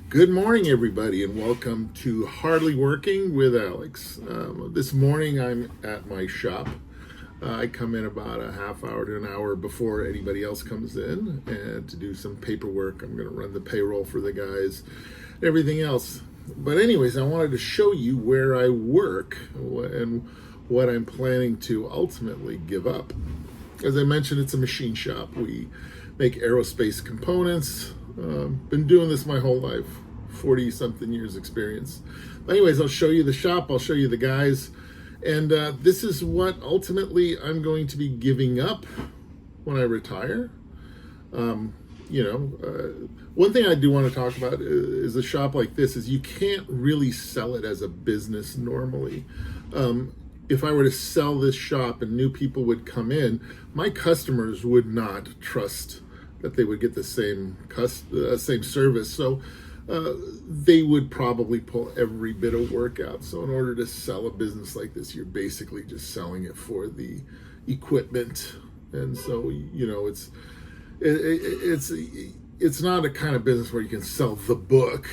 Good morning, everybody, and welcome to Hardly Working with Alex. This morning I'm at my shop. I come in about a half hour to an hour before anybody else comes in and to do some paperwork. I'm going to run the payroll for the guys, everything else. But anyways, I wanted to show you where I work and what I'm planning to ultimately give up. As I mentioned, it's a machine shop. We make aerospace components. Been doing this my whole life, 40 something years experience. But anyways, I'll show you the shop, I'll show you the guys, and this is what ultimately I'm going to be giving up when I retire. One thing I do want to talk about is a shop like this is you can't really sell it as a business normally. If I were to sell this shop and new people would come in, my customers would not trust that they would get the same service. So they would probably pull every bit of work out. So in order to sell a business like this, you're basically just selling it for the equipment. And so, it's not a kind of business where you can sell the book,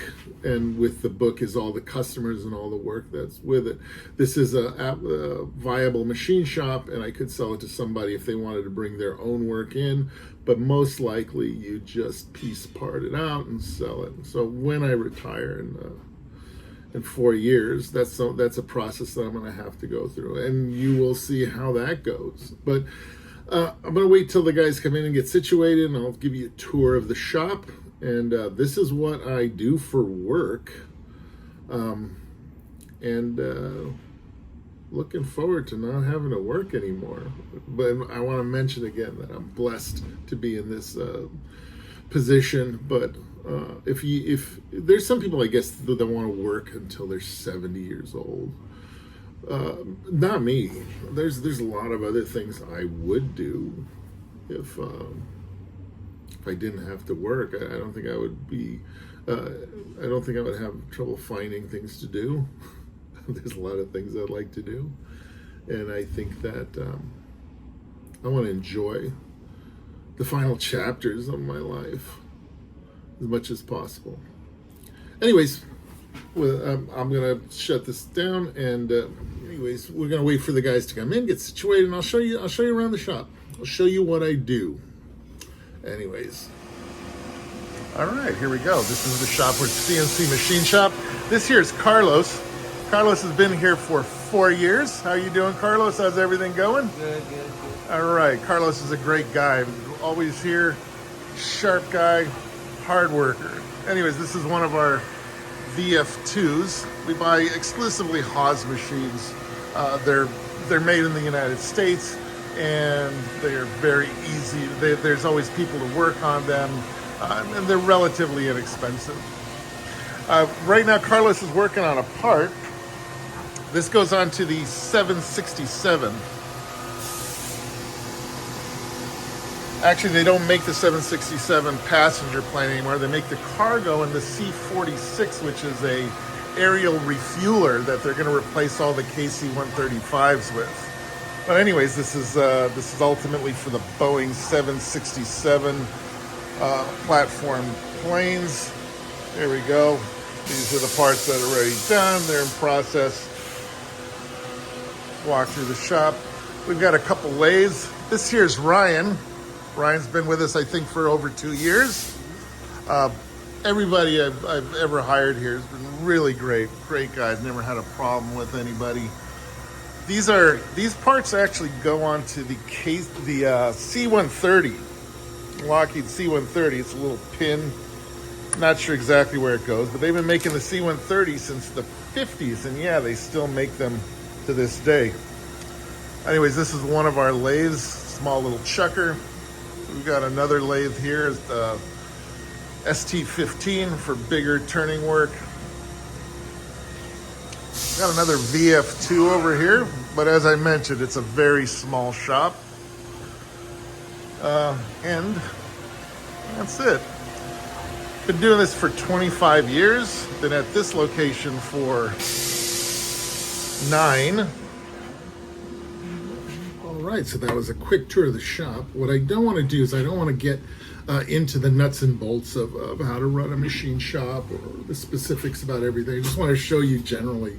and with the book is all the customers and all the work that's with it. This is a viable machine shop, and I could sell it to somebody if they wanted to bring their own work in, but most likely you just piece part it out and sell it. So when I retire in 4 years, that's a process that I'm going to have to go through, and you will see how that goes. But I'm going to wait till the guys come in and get situated, and I'll give you a tour of the shop. And this is what I do for work. Looking forward to not having to work anymore. But I want to mention again that I'm blessed to be in this position. But if there's some people, I guess, that want to work until they're 70 years old. Not me. There's a lot of other things I would do if I didn't have to work. I don't think I would be. I don't think I would have trouble finding things to do. There's a lot of things I'd like to do, and I think that I want to enjoy the final chapters of my life as much as possible. Anyways. Well, I'm gonna shut this down, and anyways, we're gonna wait for the guys to come in, get situated, and I'll show you around the shop. I'll show you what I do. Anyways, all right, here we go. This is the shop. We're CNC Machine Shop. This here is Carlos. Carlos has been here for 4 years. How you doing, Carlos? How's everything going? Good. All right, Carlos is a great guy. Always here, sharp guy, hard worker. Anyways, this is one of our VF2s. We buy exclusively Haas machines. They're made in the United States, and they're very easy. There's always people to work on them, and they're relatively inexpensive. Right now, Carlos is working on a part. This goes on to the 767. Actually, they don't make the 767 passenger plane anymore. They make the cargo and the C-46, which is a aerial refueler that they're going to replace all the KC-135s with. But anyways, this is ultimately for the Boeing 767 platform planes. There we go. These are the parts that are already done. They're in process. Walk through the shop. We've got a couple lathes. This here's Ryan. Ryan's been with us, I think, for over 2 years. Everybody I've ever hired here has been really great guys. Never had a problem with anybody. These parts actually go on to the C-130, Lockheed C-130. It's a little pin. Not sure exactly where it goes, but they've been making the C-130 since the 50s, and yeah, they still make them to this day. Anyways, this is one of our lathes, small little chucker. We've got another lathe here, the ST15 for bigger turning work. Got another VF2 over here, but as I mentioned, it's a very small shop. And that's it. Been doing this for 25 years. Been at this location for 9. All right, so that was a quick tour of the shop. What I don't want to do is I don't want to get into the nuts and bolts of how to run a machine shop or the specifics about everything. I just want to show you generally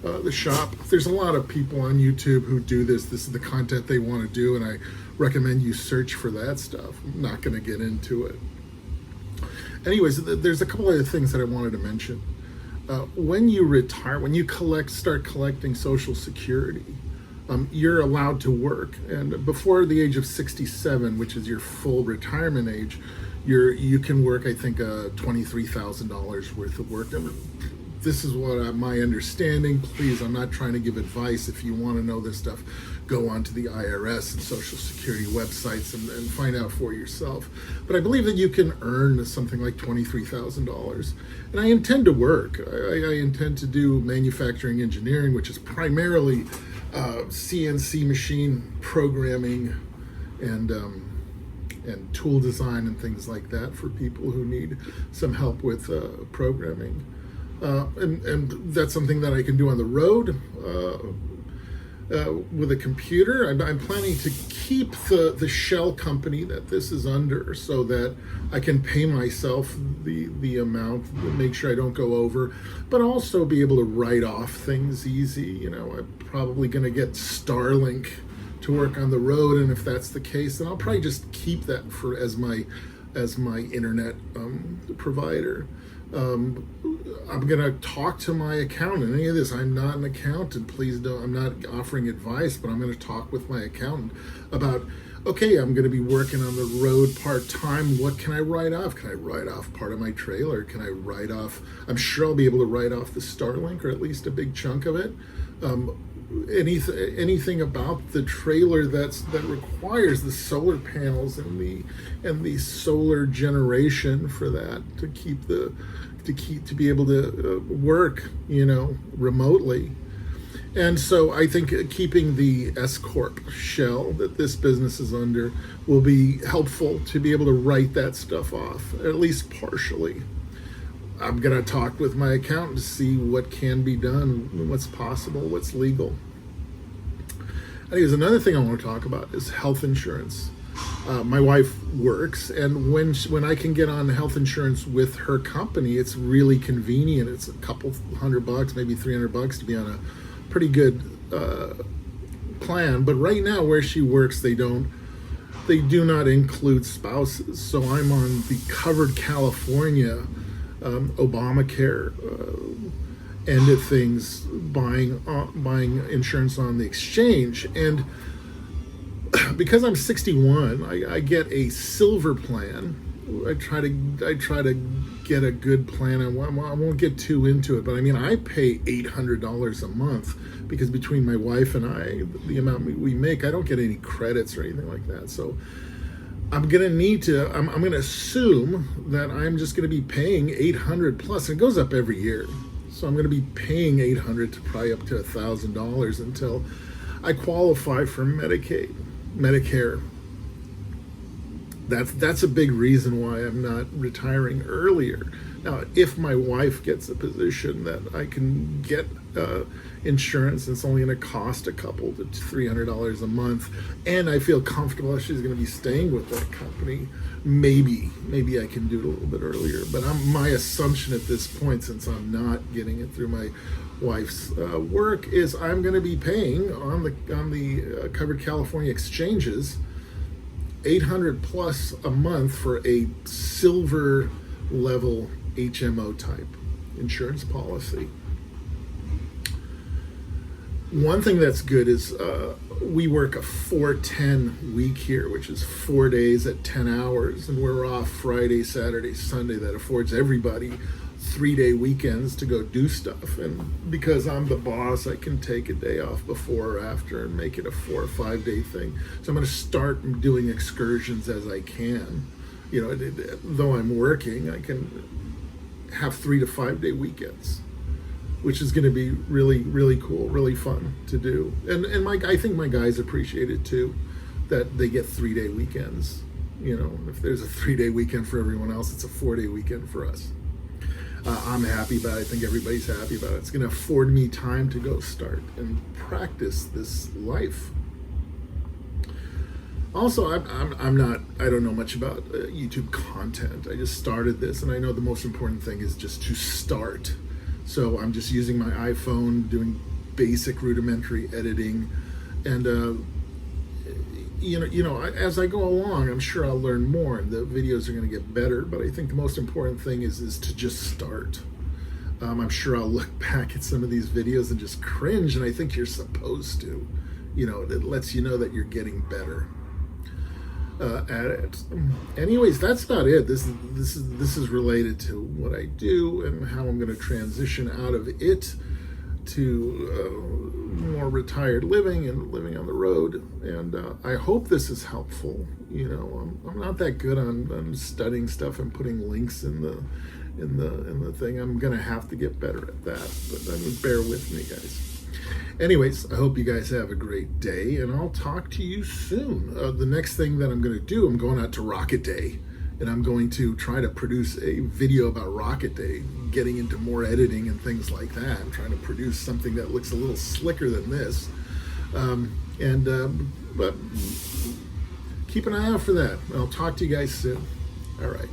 the shop. There's a lot of people on YouTube who do this. This is the content they want to do, and I recommend you search for that stuff. I'm not going to get into it. Anyways, there's a couple other things that I wanted to mention. When you retire, when you start collecting Social Security, you're allowed to work, and before the age of 67, which is your full retirement age, you can work, I think, $23,000 worth of work. This is what my understanding. Please, I'm not trying to give advice. If you want to know this stuff, go onto the IRS and Social Security websites and find out for yourself. But I believe that you can earn something like $23,000. And I intend to work. I intend to do manufacturing engineering, which is primarily CNC machine programming and tool design and things like that for people who need some help with programming. And that's something that I can do on the road with a computer. I'm planning to keep the shell company that this is under so that I can pay myself the amount, make sure I don't go over, but also be able to write off things easy. You know, I'm probably going to get Starlink to work on the road, and if that's the case, then I'll probably just keep that as my internet provider. I'm going to talk to my accountant. Any of this, I'm not an accountant. Please don't, I'm not offering advice, but I'm going to talk with my accountant about, okay, I'm going to be working on the road part-time. What can I write off? Can I write off part of my trailer? Can I write off, I'm sure I'll be able to write off the Starlink, or at least a big chunk of it. Anything about the trailer that requires the solar panels and the solar generation for that to be able to work, you know, remotely. And so I think keeping the S Corp shell that this business is under will be helpful to be able to write that stuff off, at least partially. I'm going to talk with my accountant to see what can be done, what's possible, what's legal. Anyways, another thing I want to talk about is health insurance. My wife works, and when I can get on health insurance with her company, it's really convenient. It's a couple $100, maybe $300 to be on a pretty good plan. But right now, where she works, they do not include spouses. So I'm on the Covered California Obamacare end of things, buying insurance on the exchange. And because I'm 61, I get a silver plan. I try to get a good plan. I won't get too into it, but I mean, I pay $800 a month because between my wife and I, the amount we make, I don't get any credits or anything like that. So I'm gonna need to. I'm gonna assume that I'm just gonna be paying $800 plus. And it goes up every year, so I'm gonna be paying $800 to probably up to $1,000 until I qualify for Medicare. That's a big reason why I'm not retiring earlier. Now, if my wife gets a position that I can get insurance, and it's only going to cost a couple to $300 a month, and I feel comfortable she's going to be staying with that company, maybe I can do it a little bit earlier. But my assumption at this point, since I'm not getting it through my wife's work, is I'm going to be paying on the Covered California exchanges $800 plus a month for a silver level HMO type insurance policy. One thing that's good is we work a 4-10 week here, which is 4 days at 10 hours, and we're off Friday, Saturday, Sunday. That affords everybody 3-day weekends to go do stuff. And because I'm the boss, I can take a day off before or after and make it a 4 or 5 day thing. So I'm going to start doing excursions as I can. You know, though I'm working, I can have 3 to 5 day weekends, which is going to be really, really cool, really fun to do. And I think my guys appreciate it too, that they get 3-day weekends. You know, if there's a 3-day weekend for everyone else, it's a 4-day weekend for us. I'm happy about it. I think everybody's happy about it. It's going to afford me time to go start and practice this life. Also, I don't know much about YouTube content. I just started this, and I know the most important thing is just to start. So I'm just using my iPhone, doing basic rudimentary editing, and as I go along, I'm sure I'll learn more, and the videos are going to get better. But I think the most important thing is to just start. I'm sure I'll look back at some of these videos and just cringe, and I think you're supposed to. It lets you know that you're getting better at it. Anyways, that's about it. This is related to what I do and how I'm going to transition out of it to more retired living and living on the road. And I hope this is helpful. I'm not that good on studying stuff and putting links in the thing. I'm gonna have to get better at that, but bear with me, guys. Anyways, I hope you guys have a great day, and I'll talk to you soon. The next thing that I'm going to do, I'm going out to Rocket Day, and I'm going to try to produce a video about Rocket Day, getting into more editing and things like that. I'm trying to produce something that looks a little slicker than this, but keep an eye out for that. I'll talk to you guys soon. All right.